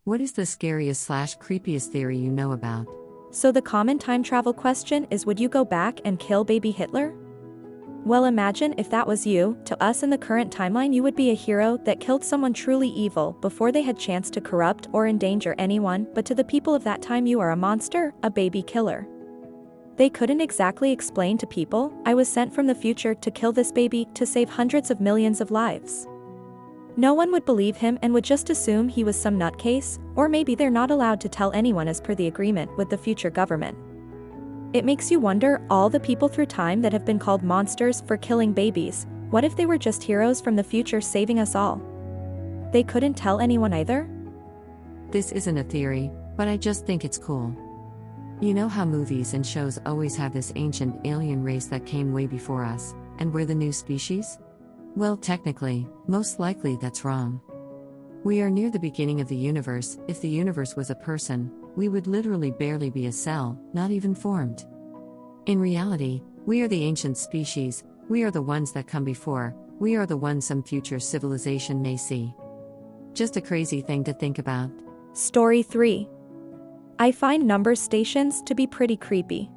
What is the scariest slash creepiest theory you know about? So the common time travel question is, would you go back and kill baby Hitler? Well, imagine if that was you. To us in the current timeline, you would be a hero that killed someone truly evil before they had chance to corrupt or endanger anyone, but to the people of that time you are a monster, a baby killer. They couldn't exactly explain to people, I was sent from the future to kill this baby to save hundreds of millions of lives. No one would believe him and would just assume he was some nutcase, or maybe they're not allowed to tell anyone as per the agreement with the future government. It makes you wonder, all the people through time that have been called monsters for killing babies, what if they were just heroes from the future saving us all? They couldn't tell anyone either? This isn't a theory, but I just think it's cool. You know how movies and shows always have this ancient alien race that came way before us, and we're the new species? Well, technically, most likely that's wrong. We are near the beginning of the universe. If the universe was a person, we would literally barely be a cell, not even formed. In reality, we are the ancient species, we are the ones that come before, we are the ones some future civilization may see. Just a crazy thing to think about. Story 3. I find number stations to be pretty creepy.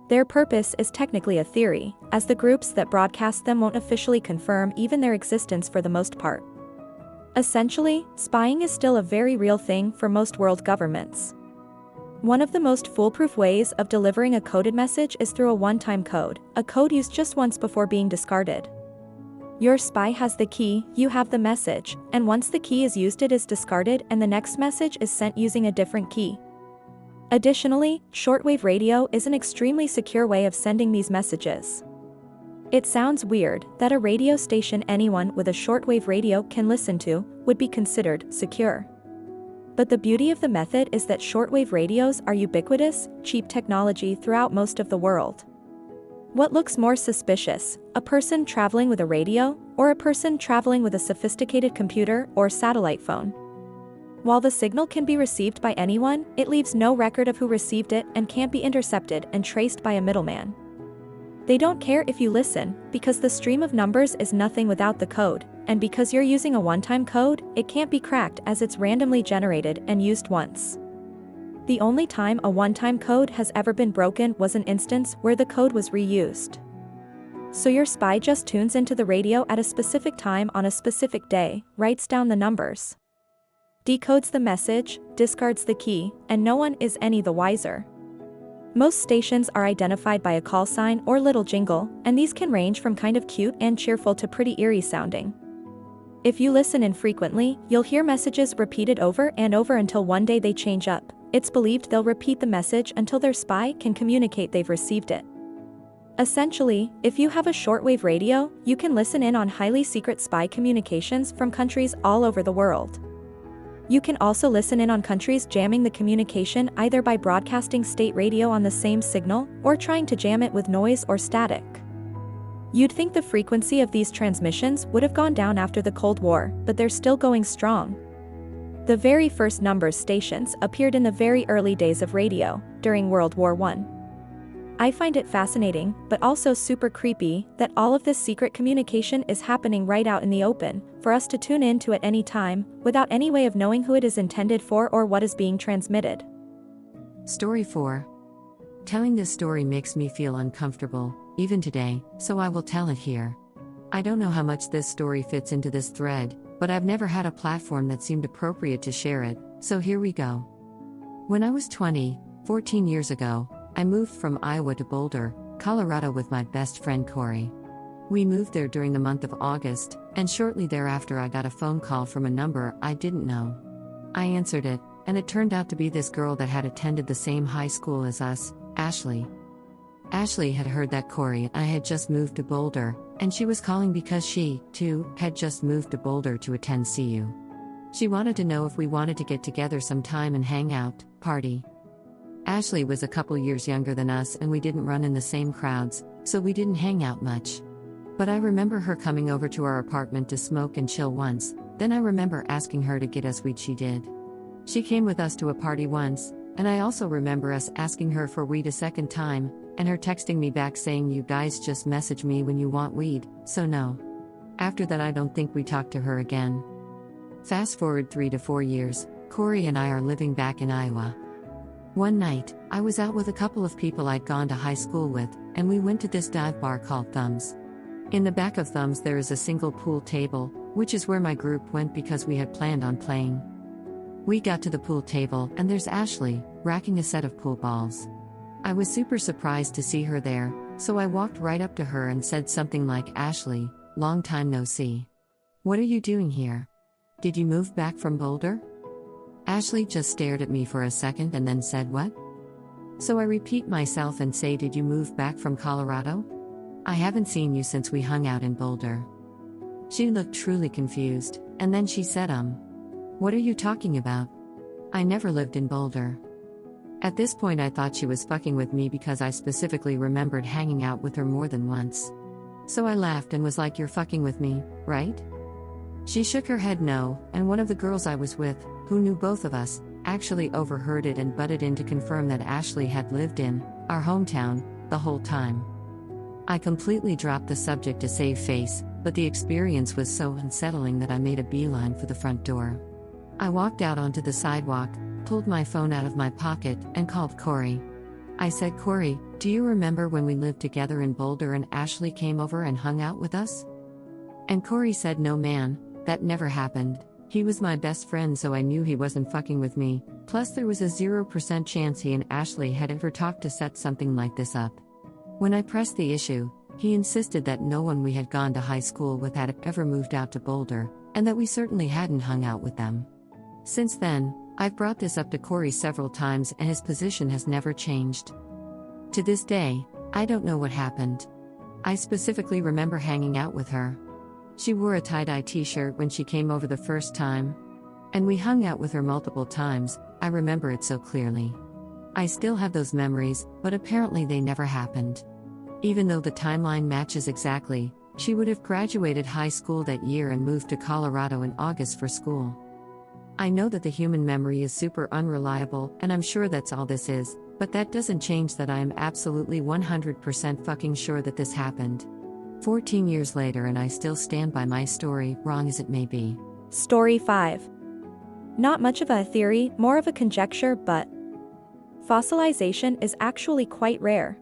Their purpose is technically a theory, as the groups that broadcast them won't officially confirm even their existence for the most part. Essentially, spying is still a very real thing for most world governments. One of the most foolproof ways of delivering a coded message is through a one-time code, a code used just once before being discarded. Your spy has the key, you have the message, and once the key is used it is discarded and the next message is sent using a different key. Additionally, shortwave radio is an extremely secure way of sending these messages. It sounds weird that a radio station anyone with a shortwave radio can listen to would be considered secure. But the beauty of the method is that shortwave radios are ubiquitous, cheap technology throughout most of the world. What looks more suspicious, a person traveling with a radio, or a person traveling with a sophisticated computer or satellite phone? While the signal can be received by anyone, it leaves no record of who received it and can't be intercepted and traced by a middleman. They don't care if you listen, because the stream of numbers is nothing without the code, and because you're using a one-time code, it can't be cracked as it's randomly generated and used once. The only time a one-time code has ever been broken was an instance where the code was reused. So your spy just tunes into the radio at a specific time on a specific day, writes down the numbers, decodes the message, discards the key, and no one is any the wiser. Most stations are identified by a call sign or little jingle, and these can range from kind of cute and cheerful to pretty eerie sounding. If you listen in frequently, you'll hear messages repeated over and over until one day they change up. It's believed they'll repeat the message until their spy can communicate they've received it. Essentially, if you have a shortwave radio, you can listen in on highly secret spy communications from countries all over the world. You can also listen in on countries jamming the communication either by broadcasting state radio on the same signal or trying to jam it with noise or static. You'd think the frequency of these transmissions would have gone down after the Cold War, but they're still going strong. The very first numbers stations appeared in the very early days of radio, during World War I. I find it fascinating, but also super creepy, that all of this secret communication is happening right out in the open, for us to tune in to at any time, without any way of knowing who it is intended for or what is being transmitted. Story 4. Telling this story makes me feel uncomfortable, even today, so I will tell it here. I don't know how much this story fits into this thread, but I've never had a platform that seemed appropriate to share it, so here we go. When I was 14 years ago, I moved from Iowa to Boulder, Colorado with my best friend Corey. We moved there during the month of August, and shortly thereafter I got a phone call from a number I didn't know. I answered it, and it turned out to be this girl that had attended the same high school as us, Ashley. Ashley had heard that Corey and I had just moved to Boulder, and she was calling because she, too, had just moved to Boulder to attend CU. She wanted to know if we wanted to get together sometime and hang out, party. Ashley was a couple years younger than us and we didn't run in the same crowds, so we didn't hang out much. But I remember her coming over to our apartment to smoke and chill once, then I remember asking her to get us weed. She did. She came with us to a party once, and I also remember us asking her for weed a second time, and her texting me back saying you guys just message me when you want weed, so no. After that I don't think we talked to her again. Fast forward 3 to 4 years, Corey and I are living back in Iowa. One night, I was out with a couple of people I'd gone to high school with, and we went to this dive bar called Thumbs. In the back of Thumbs there is a single pool table, which is where my group went because we had planned on playing. We got to the pool table, and there's Ashley, racking a set of pool balls. I was super surprised to see her there, so I walked right up to her and said something like, "Ashley, long time no see. What are you doing here? Did you move back from Boulder?" Ashley just stared at me for a second and then said, "What?" So I repeat myself and say, "Did you move back from Colorado? I haven't seen you since we hung out in Boulder." She looked truly confused, and then she said, "What are you talking about? I never lived in Boulder." At this point I thought she was fucking with me because I specifically remembered hanging out with her more than once. So I laughed and was like, "You're fucking with me, right?" She shook her head no, and one of the girls I was with, who knew both of us, actually overheard it and butted in to confirm that Ashley had lived in our hometown the whole time. I completely dropped the subject to save face, but the experience was so unsettling that I made a beeline for the front door. I walked out onto the sidewalk, pulled my phone out of my pocket, and called Corey. I said, "Corey, do you remember when we lived together in Boulder and Ashley came over and hung out with us?" And Corey said, "No man, that never happened. He was my best friend, so I knew he wasn't fucking with me, plus there was a 0% chance he and Ashley had ever talked to set something like this up." When I pressed the issue, he insisted that no one we had gone to high school with had ever moved out to Boulder, and that we certainly hadn't hung out with them. Since then, I've brought this up to Corey several times and his position has never changed. To this day, I don't know what happened. I specifically remember hanging out with her. She wore a tie-dye t-shirt when she came over the first time. And we hung out with her multiple times, I remember it so clearly. I still have those memories, but apparently they never happened. Even though the timeline matches exactly, she would have graduated high school that year and moved to Colorado in August for school. I know that the human memory is super unreliable, and I'm sure that's all this is, but that doesn't change that I am absolutely 100% fucking sure that this happened. 14 years later and I still stand by my story, wrong as it may be. Story 5. Not much of a theory, more of a conjecture, but fossilization is actually quite rare.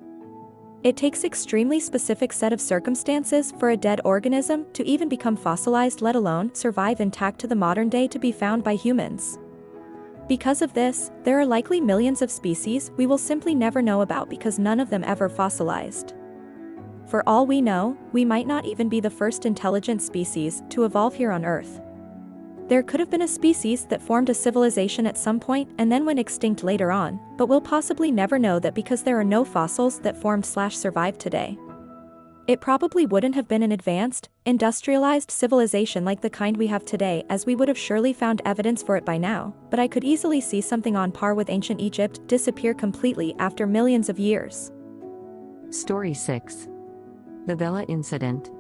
It takes extremely specific set of circumstances for a dead organism to even become fossilized, let alone survive intact to the modern day to be found by humans. Because of this, there are likely millions of species we will simply never know about because none of them ever fossilized. For all we know, we might not even be the first intelligent species to evolve here on Earth. There could have been a species that formed a civilization at some point and then went extinct later on, but we'll possibly never know that because there are no fossils that formed/survived today. It probably wouldn't have been an advanced, industrialized civilization like the kind we have today, as we would have surely found evidence for it by now, but I could easily see something on par with ancient Egypt disappear completely after millions of years. Story 6. The Vela Incident.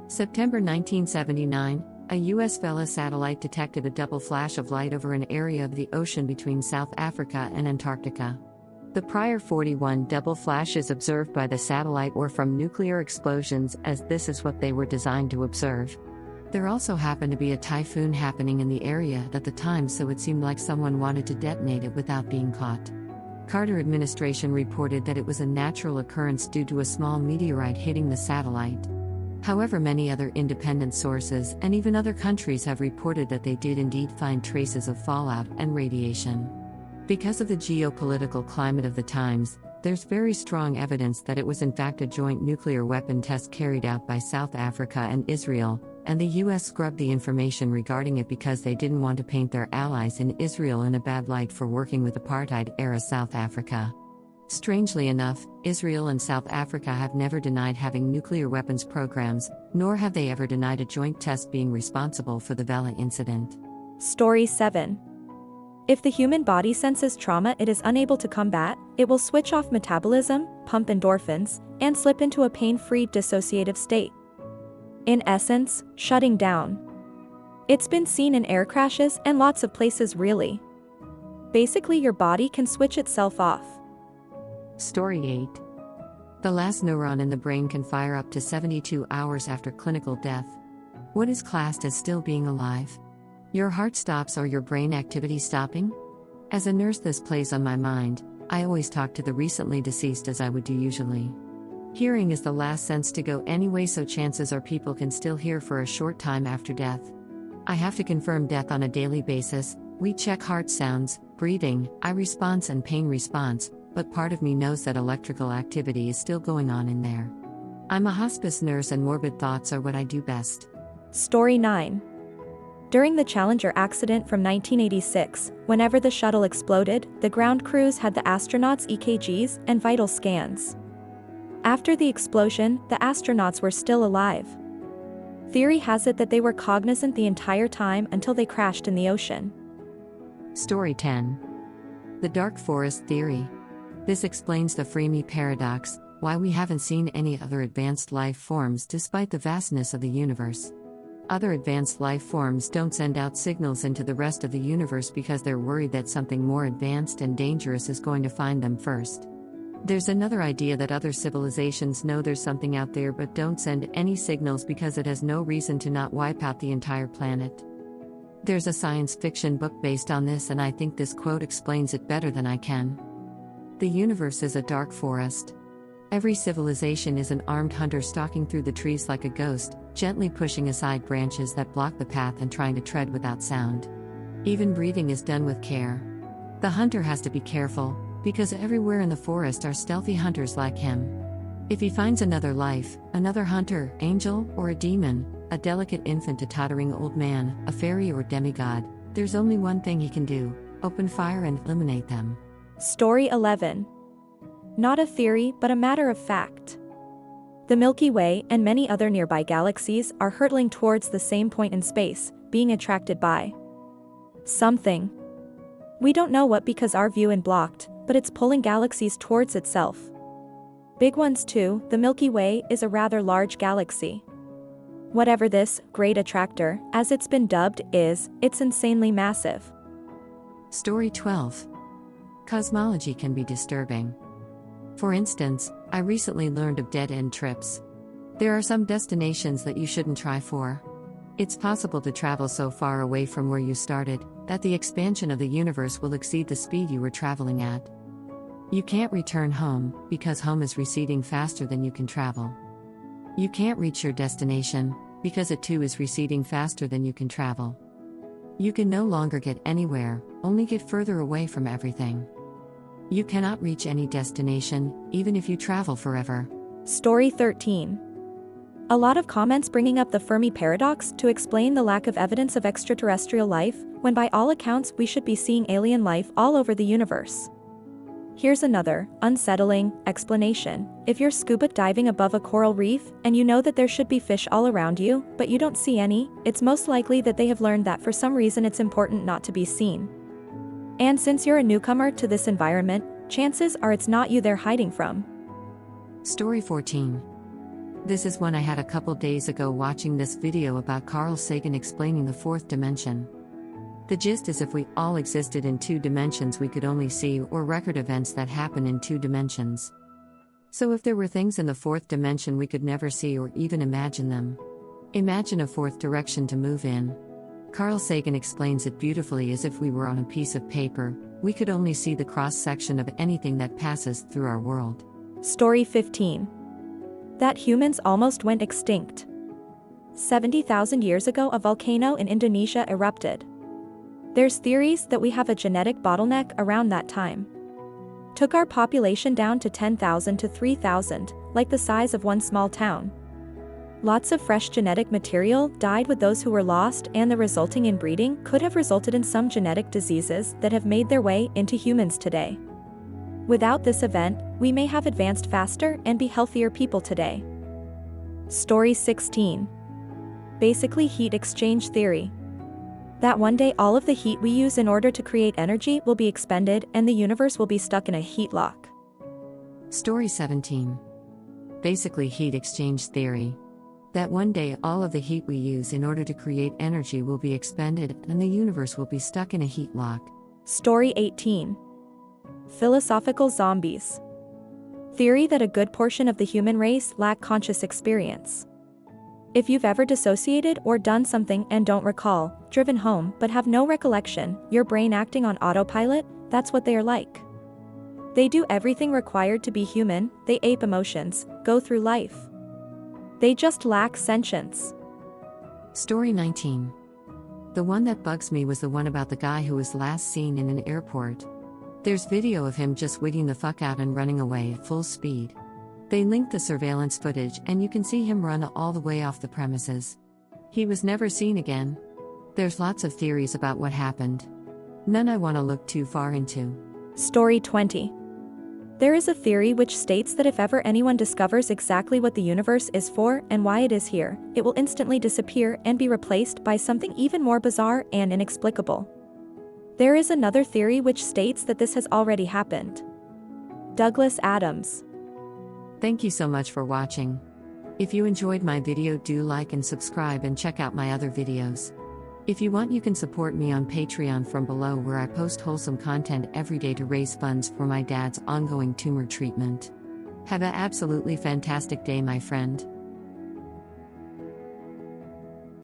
September 1979, a U.S. Vela satellite detected a double flash of light over an area of the ocean between South Africa and Antarctica. The prior 41 double flashes observed by the satellite were from nuclear explosions, as this is what they were designed to observe. There also happened to be a typhoon happening in the area at the time, so it seemed like someone wanted to detonate it without being caught. Carter administration reported that it was a natural occurrence due to a small meteorite hitting the satellite. However, many other independent sources and even other countries have reported that they did indeed find traces of fallout and radiation. Because of the geopolitical climate of the times, there's very strong evidence that it was in fact a joint nuclear weapon test carried out by South Africa and Israel, and the US scrubbed the information regarding it because they didn't want to paint their allies in Israel in a bad light for working with apartheid-era South Africa. Strangely enough, Israel and South Africa have never denied having nuclear weapons programs, nor have they ever denied a joint test being responsible for the Vela incident. Story 7. If the human body senses trauma it is unable to combat, it will switch off metabolism, pump endorphins, and slip into a pain-free dissociative state. In essence, shutting down. It's been seen in air crashes and lots of places really. Basically, your body can switch itself off. Story 8. The last neuron in the brain can fire up to 72 hours after clinical death. What is classed as still being alive? Your heart stops or your brain activity stopping? As a nurse, this plays on my mind. I always talk to the recently deceased as I would do usually. Hearing is the last sense to go anyway, so chances are people can still hear for a short time after death. I have to confirm death on a daily basis. We check heart sounds, breathing, eye response and pain response, but part of me knows that electrical activity is still going on in there. I'm a hospice nurse and morbid thoughts are what I do best. Story 9. During the Challenger accident from 1986, whenever the shuttle exploded, the ground crews had the astronauts' EKGs and vital scans. After the explosion, the astronauts were still alive. Theory has it that they were cognizant the entire time until they crashed in the ocean. Story 10. The Dark Forest Theory. This explains the Fermi paradox, why we haven't seen any other advanced life forms despite the vastness of the universe. Other advanced life forms don't send out signals into the rest of the universe because they're worried that something more advanced and dangerous is going to find them first. There's another idea that other civilizations know there's something out there but don't send any signals because it has no reason to not wipe out the entire planet. There's a science fiction book based on this, and I think this quote explains it better than I can. The universe is a dark forest. Every civilization is an armed hunter stalking through the trees like a ghost, gently pushing aside branches that block the path and trying to tread without sound. Even breathing is done with care. The hunter has to be careful, because everywhere in the forest are stealthy hunters like him. If he finds another life, another hunter, angel, or a demon, a delicate infant, a tottering old man, a fairy or demigod, there's only one thing he can do: open fire and eliminate them. Story 11. Not a theory but a matter of fact. The Milky Way and many other nearby galaxies are hurtling towards the same point in space, being attracted by something. We don't know what because our view is blocked, but it's pulling galaxies towards itself. Big ones too. The Milky Way is a rather large galaxy. Whatever this great attractor, as it's been dubbed, is, it's insanely massive. Story 12. Cosmology can be disturbing. For instance, I recently learned of dead-end trips. There are some destinations that you shouldn't try for. It's possible to travel so far away from where you started that the expansion of the universe will exceed the speed you were traveling at. You can't return home, because home is receding faster than you can travel. You can't reach your destination, because it too is receding faster than you can travel. You can no longer get anywhere, only get further away from everything. You cannot reach any destination, even if you travel forever. Story 13. A lot of comments bringing up the Fermi paradox to explain the lack of evidence of extraterrestrial life, when by all accounts we should be seeing alien life all over the universe. Here's another, unsettling, explanation. If you're scuba diving above a coral reef, and you know that there should be fish all around you, but you don't see any, it's most likely that they have learned that for some reason it's important not to be seen. And since you're a newcomer to this environment, chances are it's not you they're hiding from. Story 14. This is one I had a couple days ago watching this video about Carl Sagan explaining the fourth dimension. The gist is if we all existed in 2 dimensions, we could only see or record events that happen in 2 dimensions. So if there were things in the 4th dimension we could never see or even imagine them. Imagine a 4th direction to move in. Carl Sagan explains it beautifully as if we were on a piece of paper, we could only see the cross-section of anything that passes through our world. Story 15. That humans almost went extinct. 70,000 years ago, a volcano in Indonesia erupted. There's theories that we have a genetic bottleneck around that time. Took our population down to 10,000 to 3,000, like the size of one small town. Lots of fresh genetic material died with those who were lost, and the resulting inbreeding could have resulted in some genetic diseases that have made their way into humans today. Without this event, we may have advanced faster and be healthier people today. Story 16. Basically, heat exchange theory. That one day all of the heat we use in order to create energy will be expended and the universe will be stuck in a heat lock. Story 17. Basically, heat exchange theory. That one day all of the heat we use in order to create energy will be expended and the universe will be stuck in a heat lock. Story 18. Philosophical zombies. Theory that a good portion of the human race lack conscious experience. If you've ever dissociated or done something and don't recall, driven home but have no recollection, your brain acting on autopilot, that's what they are like. They do everything required to be human, they ape emotions, go through life. They just lack sentience. Story 19. The one that bugs me was the one about the guy who was last seen in an airport. There's video of him just wigging the fuck out and running away at full speed. They linked the surveillance footage and you can see him run all the way off the premises. He was never seen again. There's lots of theories about what happened. None I want to look too far into. Story 20. There is a theory which states that if ever anyone discovers exactly what the universe is for and why it is here, it will instantly disappear and be replaced by something even more bizarre and inexplicable. There is another theory which states that this has already happened. Douglas Adams. Thank you so much for watching. If you enjoyed my video, do like and subscribe and check out my other videos. If you want, you can support me on Patreon from below, where I post wholesome content every day to raise funds for my dad's ongoing tumor treatment. Have an absolutely fantastic day, my friend.